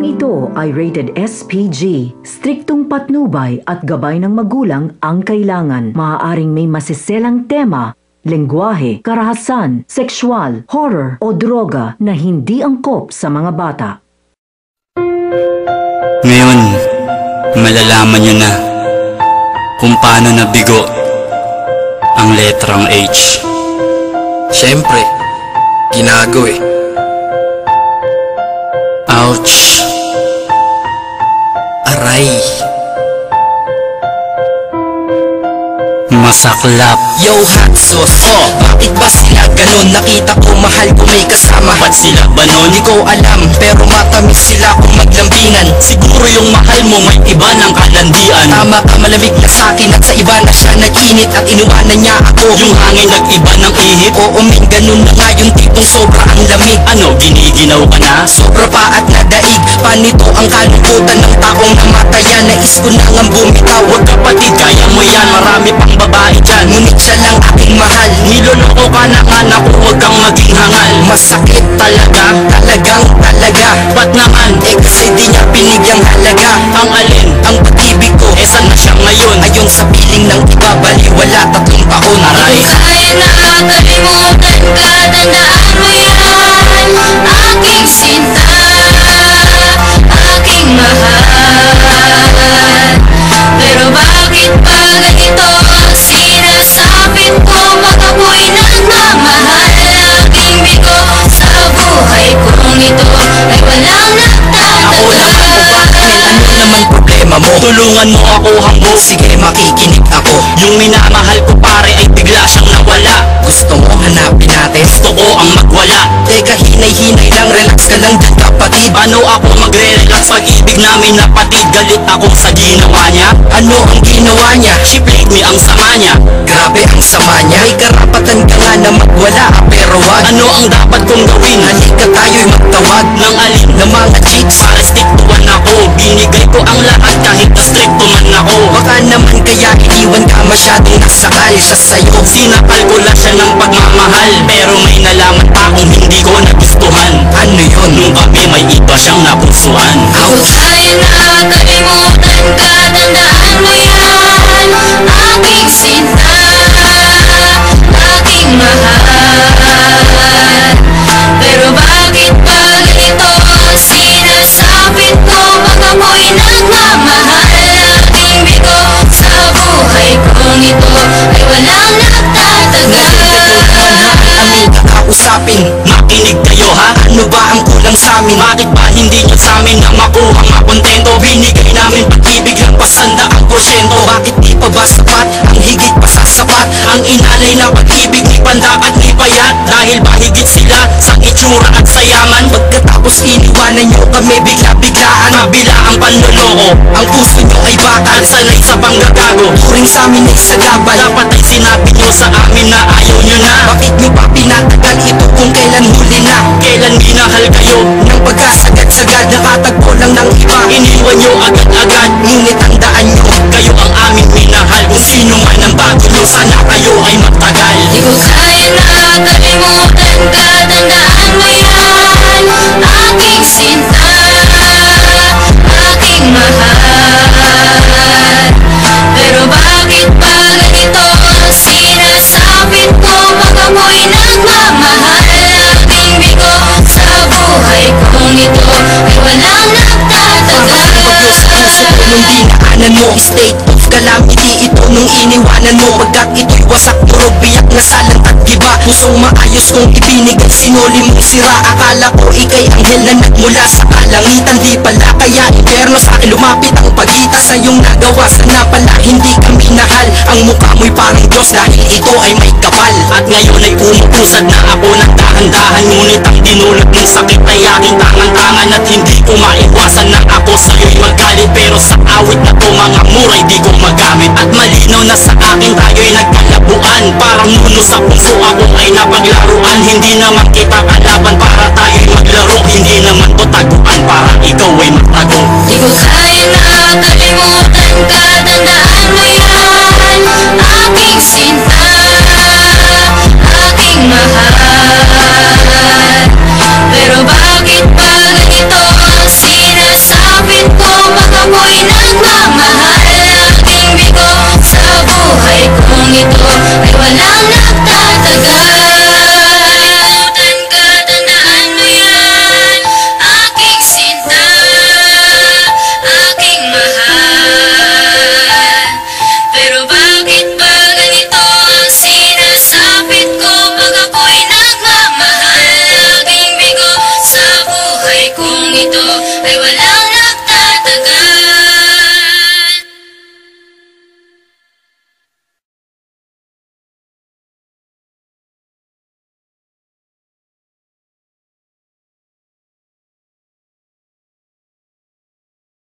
ito ay rated SPG. Striktong patnubay at gabay ng magulang ang kailangan. Maaaring may masiselang tema, lengguwahe, karahasan, sexual, horror o droga na hindi angkop sa mga bata. Ngayon, malalaman nyo na kung paano nabigo ang letrang H. Siyempre, ginago eh. Ouch. Aray. Masaklap. Yo, hot sauce. Bakit ba sila ganon? Nakita ko mahal ko may kasama. Ba't sila ba nun? Di ko alam, pero matamis sila kung maglambingan. Siguro yung mahal mo may iba ng kalandian. Tama ka, malamig na sa'kin at sa iba na siya nag-init at inuwanan niya ako. Yung hangin nag-iba ng ihip. Oo men, ganun na nga yung tipong sobra ang lamig. Ano, giniginaw ka na? Sobra pa at nadaig. Panito ang kalungkutan ng taong namatayan. Nais ko na ngang bumitaw. Huwag kapatid, kaya mo yan. Marami pang babae dyan, ngunit siya lang aking mahal. Niloloko ka na nga naku, huwag kang maging hangal. Masakit talaga, talagang talaga. Ba't naman? Kasi di niya binigyang halaga. Ang alin? Ang pag-ibig ko. Saan na siya ngayon? Ayon sa piling ng iba, baliwala 3 taon. Aray. Kaya nakakalimutan ka, tandaan mo yan. Aking sinta, aking mahal. Pero bakit ba ganito ang sinasabit ko? Mag-apoy ng mamahal. Aking bigo sa buhay kong ito ay walang Ako lang nagtatagal. mo bakit? Ano naman problema mo? Tulungan mo ako hanggo. Sige, makikinig ako. Yung minamahal ko pare ay bigla siyang nawala. Gusto mo hanapin natin? Gusto ko ang magwala. Teka, hinay-hinay lang, relax ka lang dyan kapatid. Paano ako magre-relax pag-ibig namin napatid? Galit ako sa ginawa niya. Ano ang ginawa niya? She played me, ang sama niya. Grabe ang sama niya. May karapatan ka nga na magwala, pero wag. Ano ang dapat kong gawin? Halika tayo'y magtawag Ng alin? ng mga chicks. Para stick to one ako. Binigay ko ang lahat kahit na stricto man ako. Baka naman kaya iniwan ka masyadong nasakal siya sa'yo. Sinakal ko lang siya ng pagmamahal. Pero may nalaman pa akong hindi ko nagustuhan. Ano yun? Nung kami may iba siyang napusuhan. Ouch! Kaya nakakalimutan ka, tandaan mo yan. Aking sinta, aking mahal. Pero bakit ba ganito ang sinasabit ko? Mag-amoy ng mamahal. Aking bigo sa buhay kong ito ay walang nagtatagal. Amiga kausapin, Makinig kayo ha? ano ba ang kulang sa amin? Bakit ba hindi nyo sa amin na makuha nga kontento? Binigay namin pag-ibig lang pasandaang porsyento. Bakit di pa ba sapat? Ang higit pa sa sapat. Ang inalay na pag-ibig ni pandapat ni payat. Dahil ba higit sila sa itsura at sa yaman? Pagkatapos iniwanan nyo kami bigla-biglaan. Kabila ang panloloko, Ang puso nyo ay baka at sanay sa panggagago. turing sa amin ay sagabal. Dapat ay sinabi nyo sa amin na ayaw nyo na. Bakit nyo pa pinatagal ito kung kailan huli na? Kailan minahal kayo? Nang pagkasagad-sagad nakatagpo lang ng iba. Iniwan nyo agad-agad. Ngunit tandaan nyo, Kayo ang aming minahal. Kung sino man ang bago nyo, sana kayo ay magtagal. Di ko kaya nakakalimutan ka, tandaan mo yan. Aking sinta, aking mahal. Pero bakit ba ganito ang sinasabit ko? Mag-amoy ng mamahal. Aking bigo sa buhay kong ito ay walang nagtatagal. nung dinaanan mo, state of calamity ito nung iniwanan mo. Pagkat ito'y wasak, turog, biyak na salang at giba. Pusong maayos kong ibinigay, sinuli mong sira. Akala ko ikay anghel na nagmula sa kalangitan. Di pala kaya impyerno sa akin lumapit ang pagita sa iyong nagawa. Sana pala hindi ka minahal. Ang mukha mo'y parang Diyos dahil ito ay may kapal. At ngayon ay pumupusad na ako ng dahan-dahan. Ngunit ang dinulot ng sakit ay aking tangan-tangan. At hindi ko maiwasan na ako sa'yo'y magalit. Pero sa awit na to mga muray di ko magamit. At malinaw na sa akin tayo'y nagkalabuan. Parang nuno sa puso ako ay napaglaruan. Hindi naman kita kalaban para tayo'y maglaro. Hindi naman to taguan para ikaw ay magtago. Di ko kaya nakakalimutan ka, tandaan mo yan. Aking sinta, aking mahal. Pero bakit ba ganito ang sinas walang